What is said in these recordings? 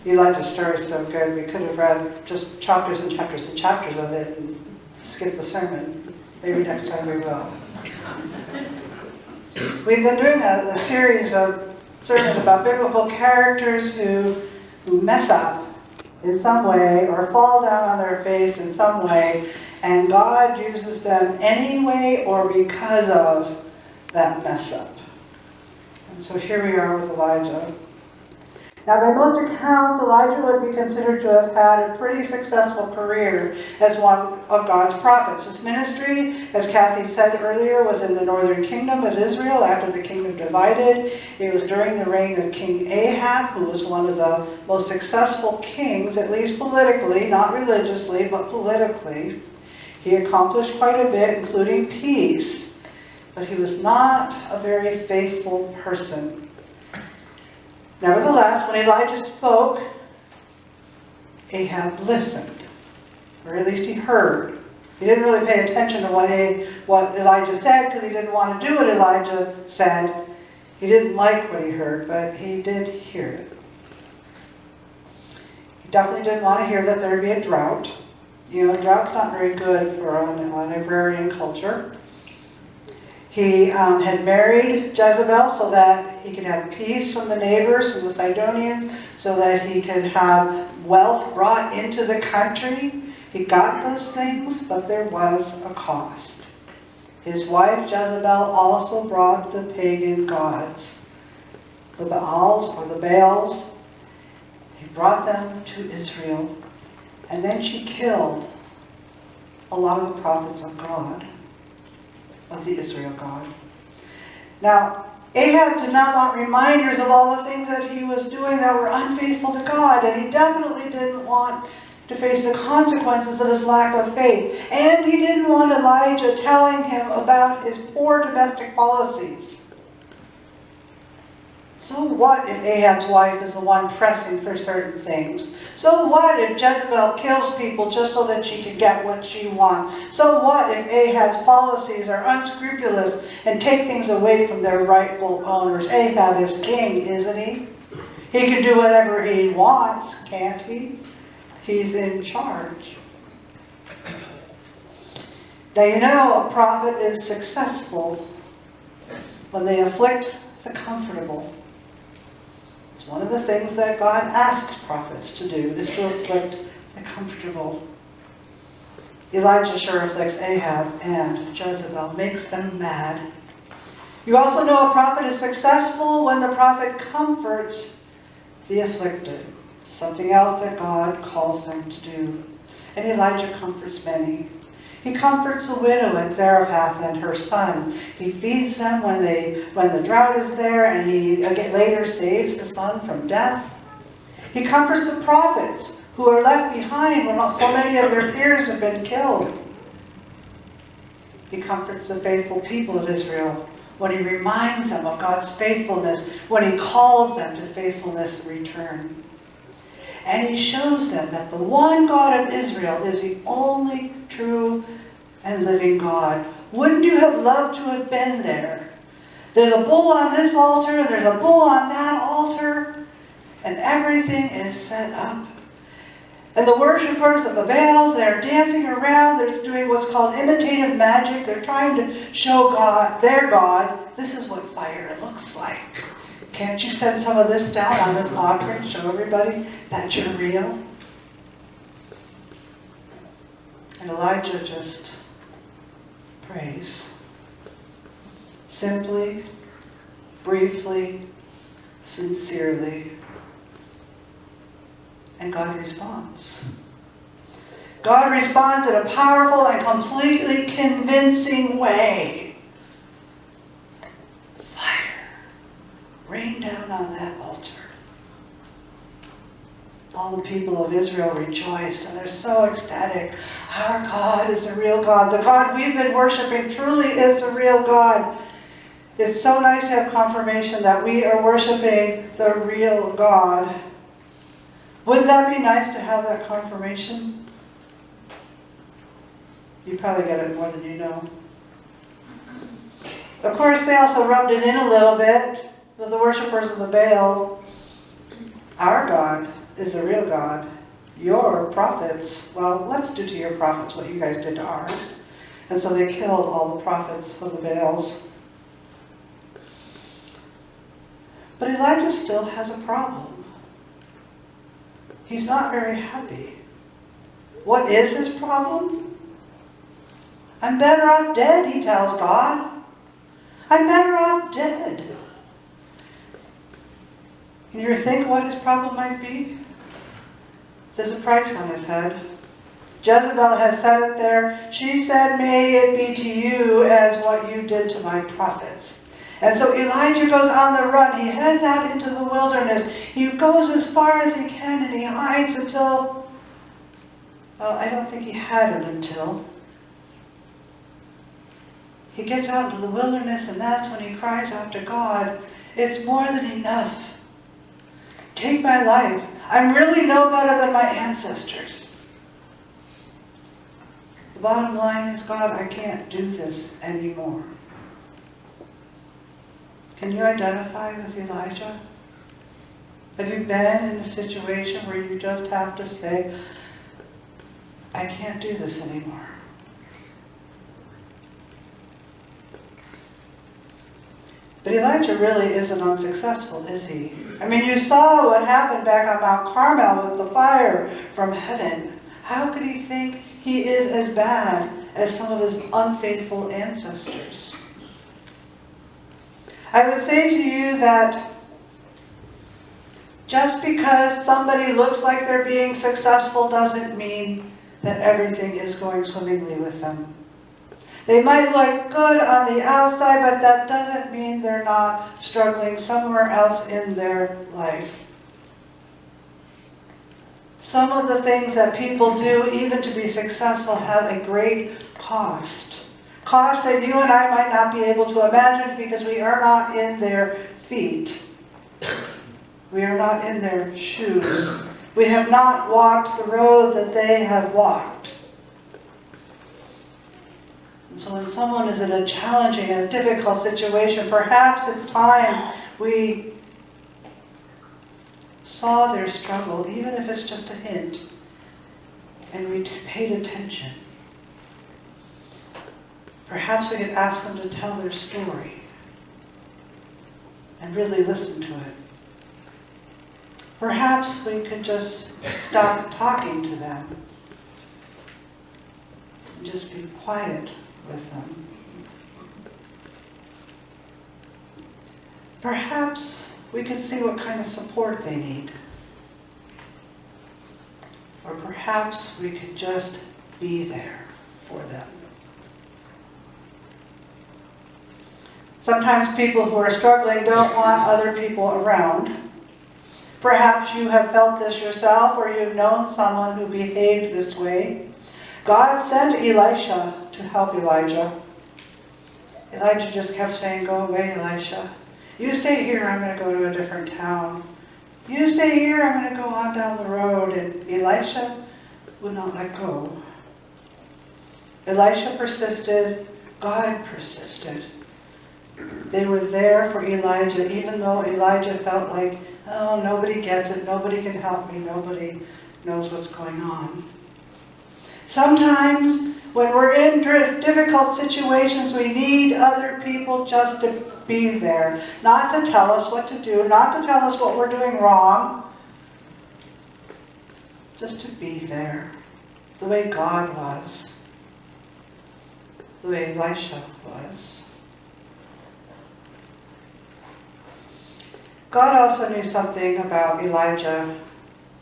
Elijah's story is so good, we could have read just chapters and chapters and chapters of it and skipped the sermon. Maybe next time we will. We've been doing a series of sermons about biblical characters who mess up in some way or fall down on their face in some way, and God uses them anyway or because of that mess up. And so here we are with Elijah. Now, by most accounts, Elijah would be considered to have had a pretty successful career as one of God's prophets. His ministry, as Kathy said earlier, was in the northern kingdom of Israel after the kingdom divided. It was during the reign of King Ahab, who was one of the most successful kings, at least politically, not religiously, but politically. He accomplished quite a bit, including peace, but he was not a very faithful person. Nevertheless, when Elijah spoke, Ahab listened, or at least he heard. He didn't really pay attention to what Elijah said because he didn't want to do what Elijah said. He didn't like what he heard, but he did hear it. He definitely didn't want to hear that there would be a drought. You know, drought's not very good for an agrarian culture. He had married Jezebel so that he could have peace from the neighbors, from the Sidonians, so that he could have wealth brought into the country. He got those things, but there was a cost. His wife Jezebel also brought the pagan gods, the Baals or the Baals. He brought them to Israel, and then she killed a lot of the prophets of God, of the Israel God. Now, Ahab did not want reminders of all the things that he was doing that were unfaithful to God, and he definitely didn't want to face the consequences of his lack of faith. And he didn't want Elijah telling him about his poor domestic policies. So what if Ahab's wife is the one pressing for certain things? So what if Jezebel kills people just so that she can get what she wants? So what if Ahab's policies are unscrupulous and take things away from their rightful owners? Ahab is king, isn't he? He can do whatever he wants, can't he? He's in charge. Now you know a prophet is successful when they afflict the comfortable. It's one of the things that God asks prophets to do, is to afflict the comfortable. Elijah sure afflicts Ahab and Jezebel, makes them mad. You also know a prophet is successful when the prophet comforts the afflicted. Something else that God calls them to do. And Elijah comforts many. He comforts the widow at Zarephath and her son. He feeds them when the drought is there, and he later saves the son from death. He comforts the prophets who are left behind when so many of their peers have been killed. He comforts the faithful people of Israel when he reminds them of God's faithfulness, when he calls them to faithfulness in return. And he shows them that the one God of Israel is the only true and living God. Wouldn't you have loved to have been there? There's a bull on this altar, and there's a bull on that altar, and everything is set up. And the worshippers of the Baals, they're dancing around, they're doing what's called imitative magic. They're trying to show God, their God, this is what fire looks like. Can't you send some of this down on this offering? Show everybody that you're real. And Elijah just prays. Simply, briefly, sincerely. And God responds. God responds in a powerful and completely convincing way. Rain down on that altar. All the people of Israel rejoiced, and they're so ecstatic. Our God is a real God. The God we've been worshiping truly is a real God. It's so nice to have confirmation that we are worshiping the real God. Wouldn't that be nice to have that confirmation? You probably get it more than you know. Of course, they also rubbed it in a little bit with the worshippers of the Baal. Our God is the real God. Your prophets, well, let's do to your prophets what you guys did to ours. And so they killed all the prophets of the Baals. But Elijah still has a problem. He's not very happy. What is his problem? I'm better off dead, he tells God. I'm better off dead. Can you think what his problem might be? There's a price on his head. Jezebel has said it there. She said, may it be to you as what you did to my prophets. And so Elijah goes on the run. He heads out into the wilderness. He goes as far as he can and he hides until, well, I don't think he had it until. He gets out into the wilderness and that's when he cries out to God, it's more than enough. Take my life. I'm really no better than my ancestors. The bottom line is, God, I can't do this anymore. Can you identify with Elijah? Have you been in a situation where you just have to say, I can't do this anymore? But Elijah really isn't unsuccessful, is he? I mean, you saw what happened back on Mount Carmel with the fire from heaven. How could he think he is as bad as some of his unfaithful ancestors? I would say to you that just because somebody looks like they're being successful doesn't mean that everything is going swimmingly with them. They might look good on the outside, but that doesn't mean they're not struggling somewhere else in their life. Some of the things that people do, even to be successful, have a great cost. Cost that you and I might not be able to imagine because we are not in their feet. We are not in their shoes. We have not walked the road that they have walked. And so when someone is in a challenging and difficult situation, perhaps it's time we saw their struggle, even if it's just a hint, and we paid attention. Perhaps we could ask them to tell their story and really listen to it. Perhaps we could just stop talking to them and just be quiet with them. Perhaps we could see what kind of support they need. Or perhaps we could just be there for them. Sometimes people who are struggling don't want other people around. Perhaps you have felt this yourself, or you've known someone who behaved this way. God sent Elisha to help Elijah. Elijah just kept saying, go away, Elisha. You stay here, I'm going to go to a different town. You stay here, I'm going to go on down the road. And Elisha would not let go. Elisha persisted. God persisted. They were there for Elijah, even though Elijah felt like, oh, nobody gets it, nobody can help me, nobody knows what's going on. Sometimes when we're in difficult situations, we need other people just to be there. Not to tell us what to do, not to tell us what we're doing wrong. Just to be there. The way God was. The way Elisha was. God also knew something about Elijah.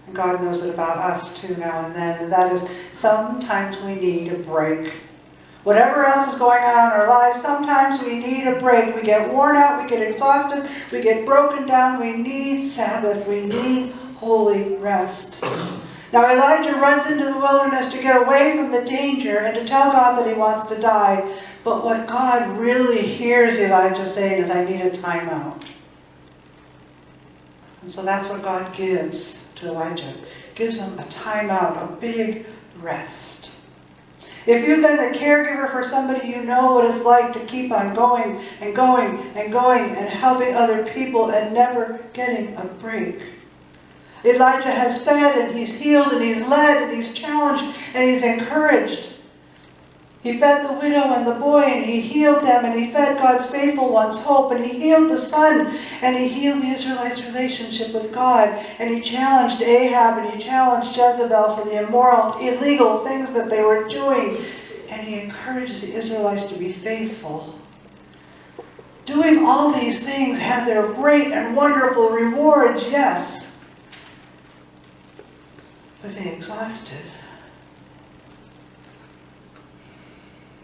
And God knows it about us too now and then. And that is, sometimes we need a break. Whatever else is going on in our lives, sometimes we need a break. We get worn out, we get exhausted, we get broken down. We need Sabbath. We need holy rest. Now Elijah runs into the wilderness to get away from the danger and to tell God that he wants to die. But what God really hears Elijah saying is, I need a timeout. And so that's what God gives to Elijah. Gives him a timeout, a big rest. If you've been the caregiver for somebody, you know what it's like to keep on going and going and going and helping other people and never getting a break. Elijah has fed and he's healed and he's led and he's challenged and he's encouraged. He fed the widow and the boy and he healed them, and he fed God's faithful ones hope, and he healed the son, and he healed the Israelites' relationship with God, and he challenged Ahab and he challenged Jezebel for the immoral, illegal things that they were doing, and he encouraged the Israelites to be faithful. Doing all these things had their great and wonderful rewards, yes, but they exhausted.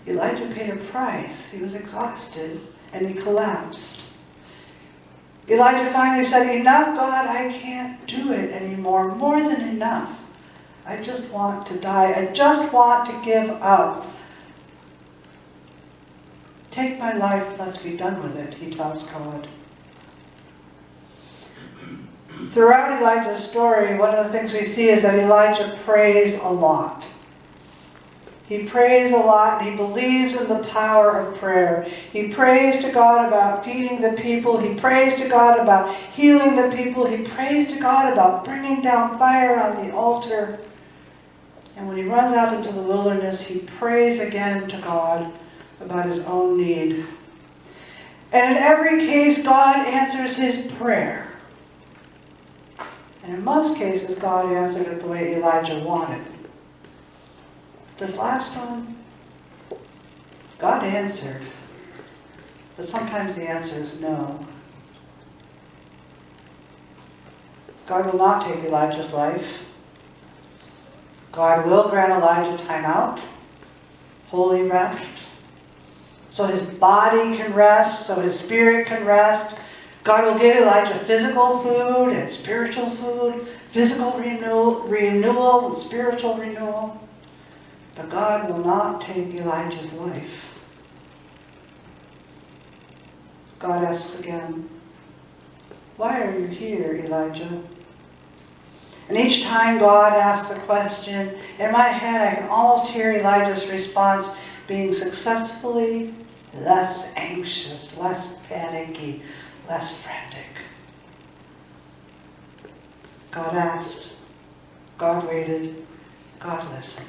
Elijah paid a price. He was exhausted and he collapsed. Elijah finally said, "Enough, God, I can't do it anymore. More than enough. I just want to die. I just want to give up. Take my life, let's be done with it," he tells God. Throughout Elijah's story, one of the things we see is that Elijah prays a lot. He prays a lot, and he believes in the power of prayer. He prays to God about feeding the people. He prays to God about healing the people. He prays to God about bringing down fire on the altar. And when he runs out into the wilderness, he prays again to God about his own need. And in every case, God answers his prayer. And in most cases, God answered it the way Elijah wanted. This last one, God answered, but sometimes the answer is no. God will not take Elijah's life. God will grant Elijah time out, holy rest, so his body can rest, so his spirit can rest. God will give Elijah physical food and spiritual food, physical renewal and spiritual renewal. But God will not take Elijah's life. God asks again, "Why are you here, Elijah?" And each time God asks the question, in my head I can almost hear Elijah's response being successfully less anxious, less panicky, less frantic. God asked, God waited, God listened.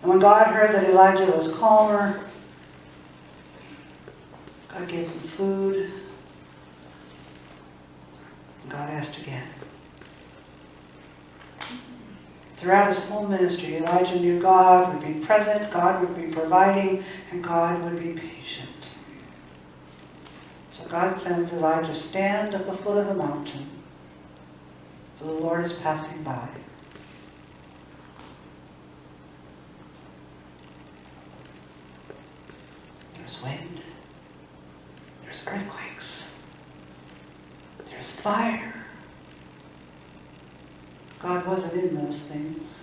And when God heard that Elijah was calmer, God gave him food. And God asked again. Throughout his whole ministry, Elijah knew God would be present, God would be providing, and God would be patient. So God sends Elijah, "Stand at the foot of the mountain, for the Lord is passing by." There's wind, there's earthquakes, there's fire. God wasn't in those things.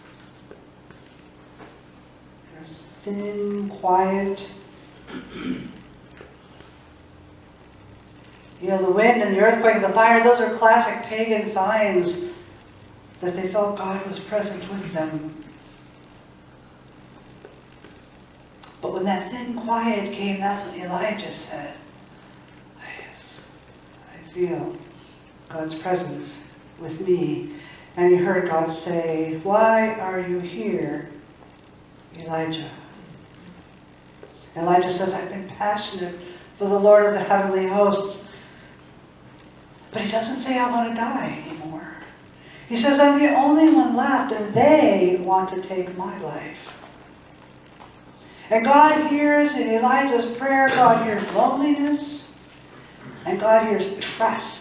There's thin, quiet. You know, the wind and the earthquake and the fire, those are classic pagan signs that they felt God was present with them. But when that thin quiet came, that's when Elijah said, "Yes, I feel God's presence with me." And he heard God say, "Why are you here, Elijah?" Elijah says, "I've been passionate for the Lord of the heavenly hosts." But he doesn't say, "I want to die anymore." He says, "I'm the only one left, and they want to take my life." And God hears in Elijah's prayer, God hears loneliness, and God hears trust.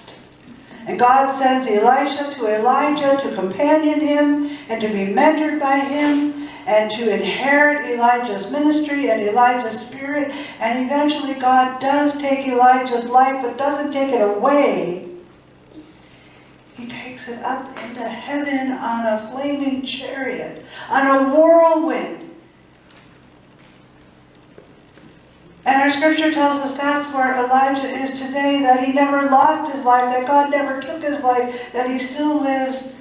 And God sends Elisha to Elijah to companion him and to be mentored by him and to inherit Elijah's ministry and Elijah's spirit. And eventually God does take Elijah's life, but doesn't take it away. He takes it up into heaven on a flaming chariot, on a whirlwind. And our scripture tells us that's where Elijah is today, that he never lost his life, that God never took his life, that he still lives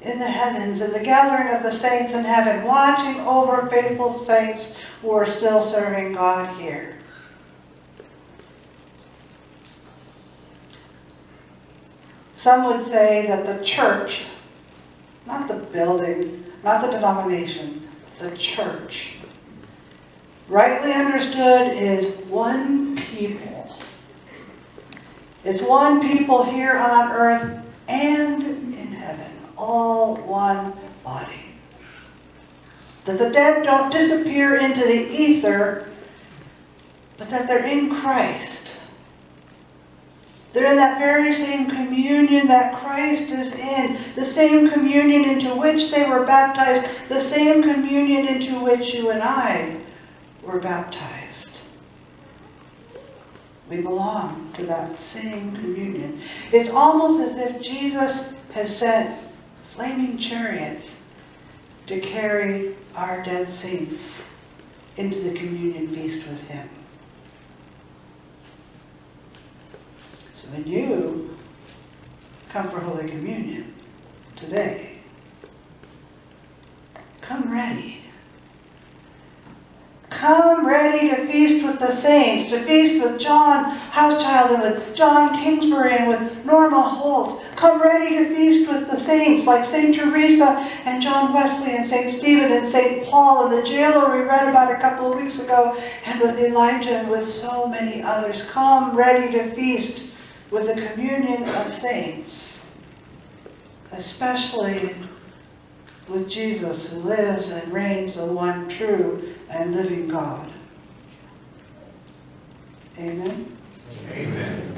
in the heavens, in the gathering of the saints in heaven, watching over faithful saints who are still serving God here. Some would say that the church, not the building, not the denomination, the church, rightly understood, is one people. It's one people here on earth and in heaven, all one body. That the dead don't disappear into the ether, but that they're in Christ. They're in that very same communion that Christ is in, the same communion into which they were baptized, the same communion into which you and I were baptized. We belong to that same communion. It's almost as if Jesus has sent flaming chariots to carry our dead saints into the communion feast with him. So when you come for Holy Communion today, come ready. Come ready to feast with the saints, to feast with John Housechild and with John Kingsbury and with Norma Holtz. Come ready to feast with the saints like St. Teresa and John Wesley and St. Stephen and St. Paul and the jailer we read about a couple of weeks ago, and with Elijah and with so many others. Come ready to feast with the communion of saints, especially with Jesus, who lives and reigns, the one true and living God. Amen? Amen.